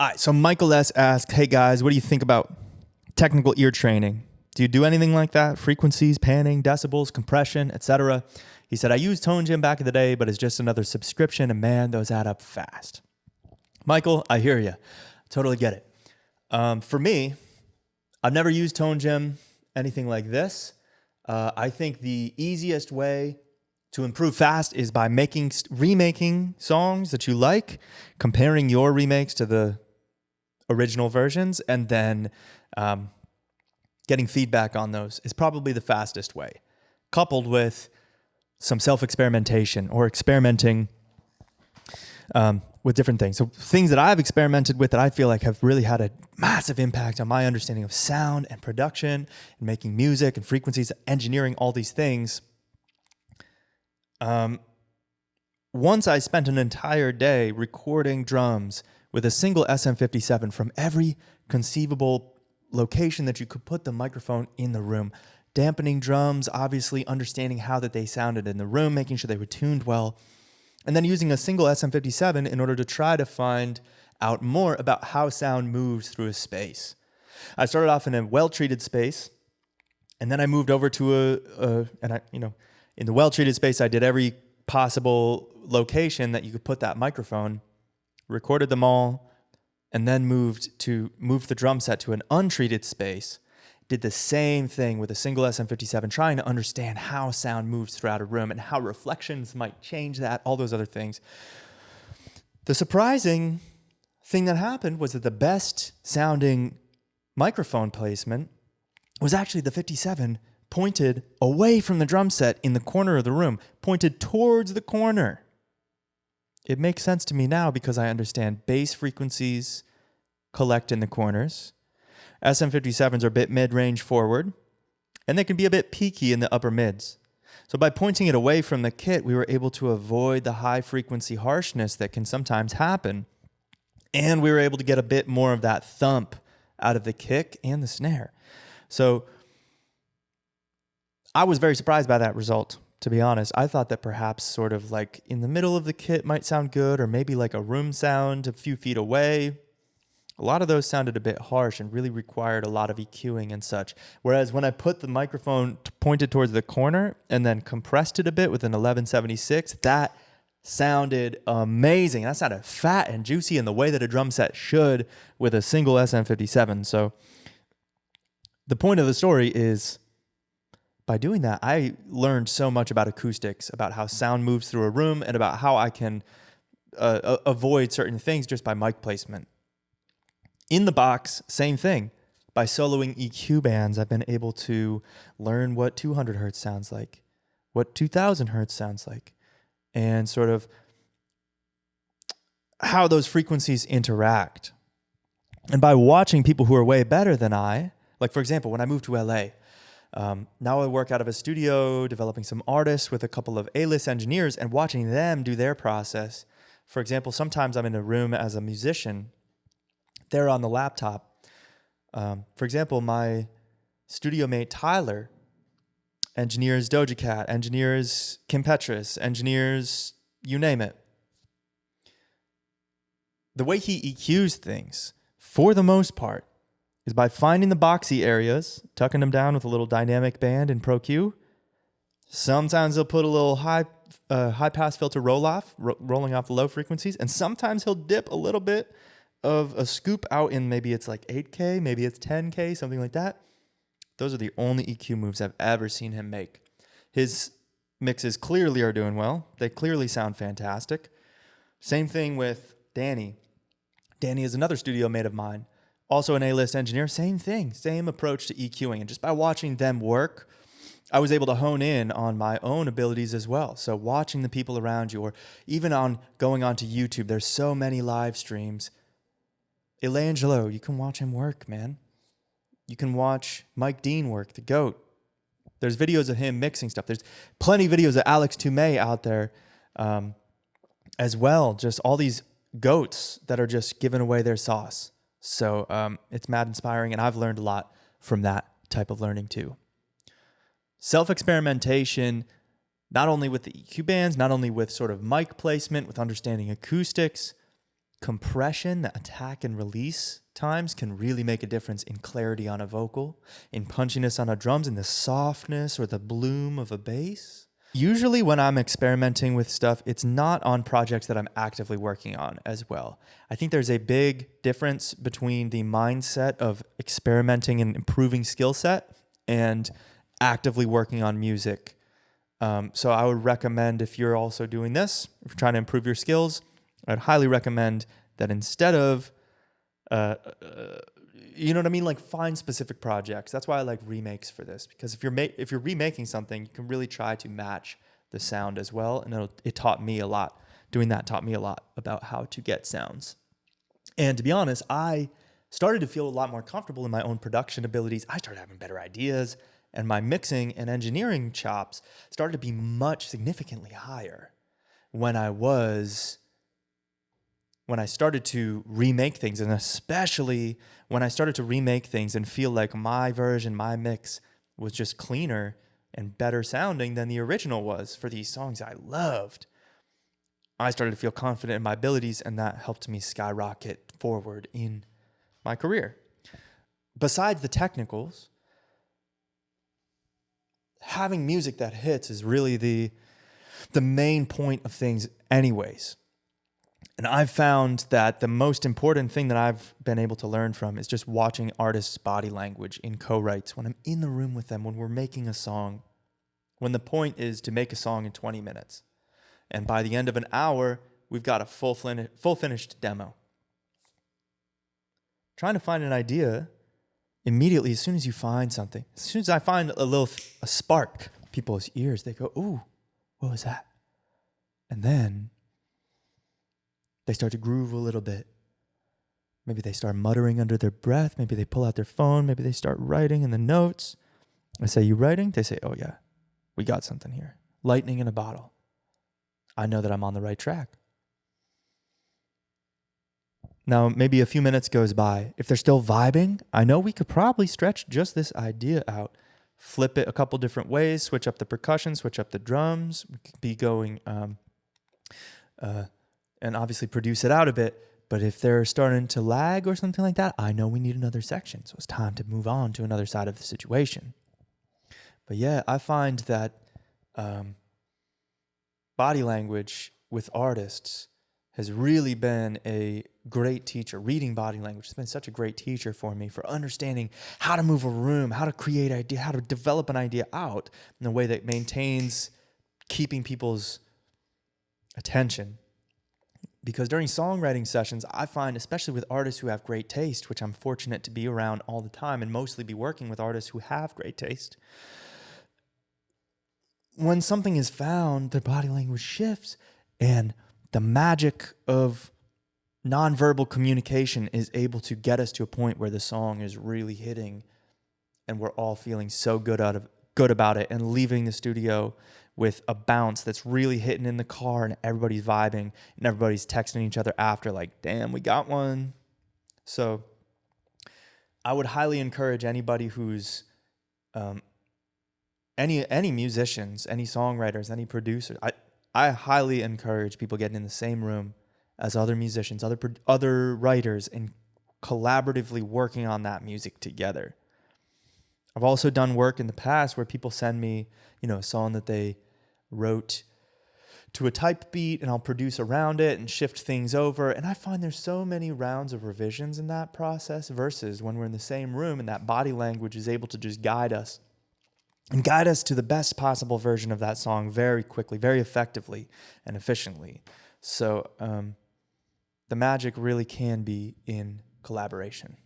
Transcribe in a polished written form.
All right, so Michael S. asked, hey guys, what do you think about technical ear training? Do you do anything like that? Frequencies, panning, decibels, compression, etc. He said, I used Tone Gym back in the day, but it's just another subscription, and man, those add up fast. Michael, I hear you. Totally get it. For me, I've never used Tone Gym, anything like this. I think the easiest way to improve fast is by remaking songs that you like, comparing your remakes to the original versions, and then getting feedback on those is probably the fastest way, coupled with some self-experimentation or experimenting with different things. So things that I've experimented with that I feel like have really had a massive impact on my understanding of sound and production and making music and frequencies, engineering, all these things. Once I spent an entire day recording drums with a single SM57 from every conceivable location that you could put the microphone in the room. Dampening drums, obviously understanding how that they sounded in the room, making sure they were tuned well, and then using a single SM57 in order to try to find out more about how sound moves through a space. I started off in a well-treated space, and then I moved over to in the well-treated space, I did every possible location that you could put that microphone, recorded them all, and then moved the drum set to an untreated space. Did the same thing with a single SM57, trying to understand how sound moves throughout a room and how reflections might change that, all those other things. The surprising thing that happened was that the best sounding microphone placement was actually the 57 pointed away from the drum set in the corner of the room, pointed towards the corner. It makes sense to me now because I understand bass frequencies collect in the corners. SM57s are a bit mid-range forward, and they can be a bit peaky in the upper mids. So by pointing it away from the kit, we were able to avoid the high-frequency harshness that can sometimes happen, and we were able to get a bit more of that thump out of the kick and the snare. So I was very surprised by that result, to be honest. I thought that perhaps sort of like in the middle of the kit might sound good, or maybe like a room sound a few feet away. A lot of those sounded a bit harsh and really required a lot of EQing and such. Whereas when I put the microphone pointed towards the corner and then compressed it a bit with an 1176, that sounded amazing. That sounded fat and juicy in the way that a drum set should with a single SM57. So the point of the story is, by doing that, I learned so much about acoustics, about how sound moves through a room, and about how I can avoid certain things just by mic placement. In the box, same thing. By soloing EQ bands, I've been able to learn what 200 hertz sounds like, what 2000 hertz sounds like, and sort of how those frequencies interact. And by watching people who are way better than I, like for example, when I moved to LA, now I work out of a studio developing some artists with a couple of A-list engineers and watching them do their process. For example, sometimes I'm in a room as a musician. They're on the laptop. For example, my studio mate Tyler engineers Doja Cat, engineers Kim Petras, engineers you name it. The way he EQs things, for the most part, is by finding the boxy areas, tucking them down with a little dynamic band in Pro Q. Sometimes he'll put a little high pass filter rolling off the low frequencies, and sometimes he'll dip a little bit of a scoop out in, maybe it's like 8K, maybe it's 10K, something like that. Those are the only EQ moves I've ever seen him make. His mixes clearly are doing well. They clearly sound fantastic. Same thing with Danny. Danny is another studio mate of mine, also an A-list engineer. Same thing, same approach to EQing. And just by watching them work, I was able to hone in on my own abilities as well. So watching the people around you, or even on going onto YouTube, there's so many live streams. Elangelo, you can watch him work, man. You can watch Mike Dean work, the GOAT. There's videos of him mixing stuff. There's plenty of videos of Alex Toomey out there as well. Just all these GOATs that are just giving away their sauce. So it's mad inspiring, and I've learned a lot from that type of learning too. Self-experimentation, not only with the EQ bands, not only with sort of mic placement, with understanding acoustics, compression, the attack and release times can really make a difference in clarity on a vocal, in punchiness on a drums, in the softness or the bloom of a bass. Usually when I'm experimenting with stuff, it's not on projects that I'm actively working on as well. I think there's a big difference between the mindset of experimenting and improving skill set and actively working on music. So I would recommend, if you're also doing this, if you're trying to improve your skills, I'd highly recommend that instead of, you know what I mean? Like, find specific projects. That's why I like remakes for this, because if you're remaking something, you can really try to match the sound as well. And it taught me a lot. Doing that taught me a lot about how to get sounds. And to be honest, I started to feel a lot more comfortable in my own production abilities. I started having better ideas, and my mixing and engineering chops started to be significantly higher when I started to remake things, and especially when I started to remake things and feel like my version, my mix was just cleaner and better sounding than the original was for these songs I loved. I started to feel confident in my abilities, and that helped me skyrocket forward in my career. Besides the technicals, having music that hits is really the main point of things anyways. And I've found that the most important thing that I've been able to learn from is just watching artists' body language in co-writes when I'm in the room with them, when we're making a song, when the point is to make a song in 20 minutes. And by the end of an hour, we've got a full finished demo. Trying to find an idea immediately, as soon as you find something, as soon as I find a spark, people's ears, they go, "Ooh, what was that?" And then they start to groove a little bit. Maybe they start muttering under their breath. Maybe they pull out their phone. Maybe they start writing in the notes. I say, "You writing?" They say, "Oh yeah, we got something here. Lightning in a bottle." I know that I'm on the right track. Now, maybe a few minutes goes by. If they're still vibing, I know we could probably stretch just this idea out. Flip it a couple different ways, switch up the percussion, switch up the drums. We could be going, and obviously produce it out a bit. But if they're starting to lag or something like that, I know we need another section. So it's time to move on to another side of the situation. But yeah, I find that body language with artists has really been a great teacher. Reading body language has been such a great teacher for me, for understanding how to move a room, how to create idea, how to develop an idea out in a way that maintains keeping people's attention. Because during songwriting sessions, I find, especially with artists who have great taste, which I'm fortunate to be around all the time and mostly be working with artists who have great taste, when something is found, their body language shifts, and the magic of nonverbal communication is able to get us to a point where the song is really hitting, and we're all feeling so good about it, and leaving the studio with a bounce that's really hitting in the car, and everybody's vibing, and everybody's texting each other after like, "Damn, we got one." So I would highly encourage anybody who's any musicians, any songwriters, any producers. I highly encourage people getting in the same room as other musicians, other writers, and collaboratively working on that music together. I've also done work in the past where people send me, a song that they wrote to a type beat, and I'll produce around it and shift things over. And I find there's so many rounds of revisions in that process versus when we're in the same room and that body language is able to just guide us to the best possible version of that song very quickly, very effectively, and efficiently. So the magic really can be in collaboration.